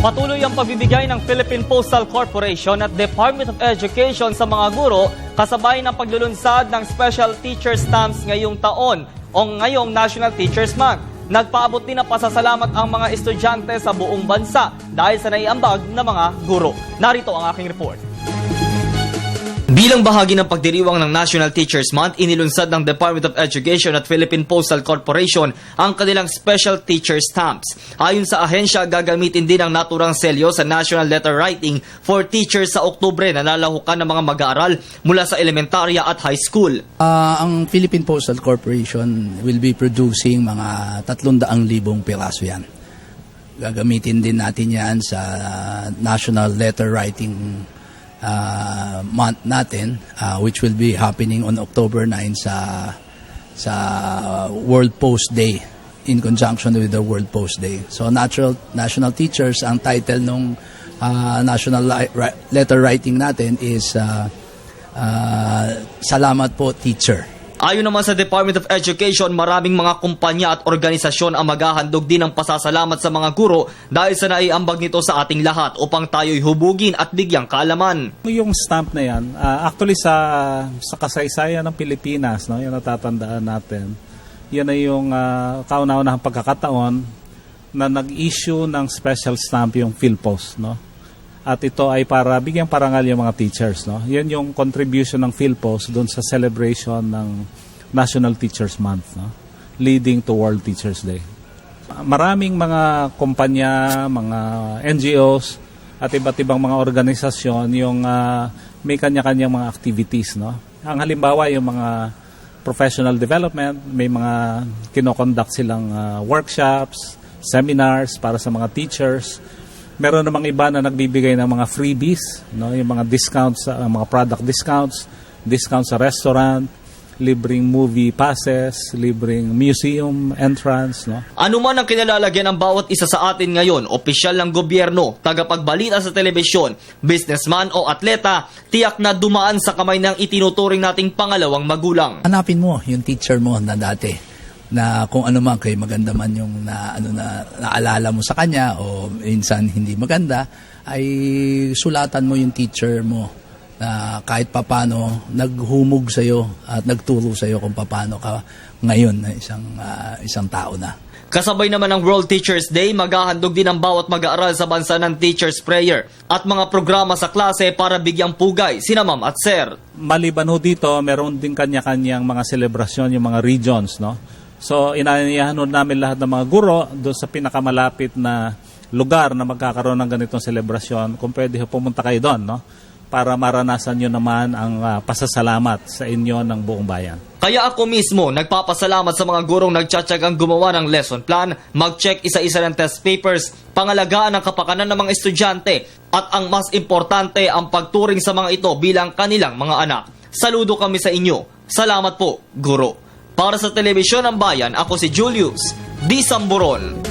Patuloy ang pagbibigay ng Philippine Postal Corporation at Department of Education sa mga guro kasabay ng paglulunsad ng Special Teacher Stamps ngayong taon o ngayong National Teachers Month. Nagpaabot din ng pasasalamat ang mga estudyante sa buong bansa dahil sa naiambag na mga guro. Narito ang aking report. Bilang bahagi ng pagdiriwang ng National Teachers Month, inilunsad ng Department of Education at Philippine Postal Corporation ang kanilang Special Teacher Stamps. Ayon sa ahensya, gagamitin din ang naturang selyo sa National Letter Writing for Teachers sa Oktubre na lalahukan ng mga mag-aaral mula sa elementarya at high school. Ang Philippine Postal Corporation will be producing mga 300,000 piraso yan. Gagamitin din natin yan sa National Letter Writing month natin, which will be happening on October 9 sa World Post Day in conjunction with the World Post Day. So National Teachers, ang title ng National Letter Writing natin is Salamat po Teacher. Ayon naman sa Department of Education, maraming mga kumpanya at organisasyon ang maghahandog din ng pasasalamat sa mga guro dahil sa naiambag nito sa ating lahat upang tayo'y hubugin at bigyang kaalaman. Yung stamp na yan, actually sa kasaysayan ng Pilipinas, no, yung natatandaan natin, yan ay yung kauna-unahang pagkakataon na nag-issue ng special stamp yung PhilPost, no? At ito ay para bigyang parangal yung mga teachers, no? Yan yung contribution ng PhilPost doon sa celebration ng National Teachers Month, no? Leading to World Teachers Day. Maraming mga kumpanya, mga NGOs at iba't ibang mga organisasyon yung may kanya-kanyang mga activities, no? Ang halimbawa yung mga professional development, may mga kinoconduct silang workshops, seminars para sa mga teachers. Meron namang iba na nagbibigay ng mga freebies, no, yung mga discounts, mga product discounts, discounts sa restaurant, libreng movie passes, libreng museum entrance, no. Ano man ang kinalalagyan ng bawat isa sa atin ngayon, opisyal ng gobyerno, tagapagbalita sa telebisyon, businessman o atleta, tiyak na dumaan sa kamay ng itinuturing nating pangalawang magulang. Hanapin mo yung teacher mo na dati, na kung ano man kay maganda man yung naalala mo sa kanya o minsan hindi maganda, ay sulatan mo yung teacher mo na kahit papano naghumog sa iyo at nagturo sa iyo kung paano ka ngayon na isang tao na. Kasabay naman ng World Teachers Day, maghahandog din ang bawat mag-aaral sa bansa ng Teachers Prayer at mga programa sa klase para bigyang pugay sina ma'am at sir. Maliban ho dito, meron din kanya-kanyang mga selebrasyon yung mga regions, no. So, inaanyayahan namin lahat ng mga guro doon sa pinakamalapit na lugar na magkakaroon ng ganitong selebrasyon. Kung pwede pumunta kayo doon, no? Para maranasan nyo naman ang pasasalamat sa inyo ng buong bayan. Kaya ako mismo nagpapasalamat sa mga gurong nagtsatsagang gumawa ng lesson plan, mag-check isa-isa ng test papers, pangalagaan ang kapakanan ng mga estudyante, at ang mas importante ang pagturing sa mga ito bilang kanilang mga anak. Saludo kami sa inyo. Salamat po, guro. Para sa Telebisyon ng Bayan, ako si Julius D. Samburon.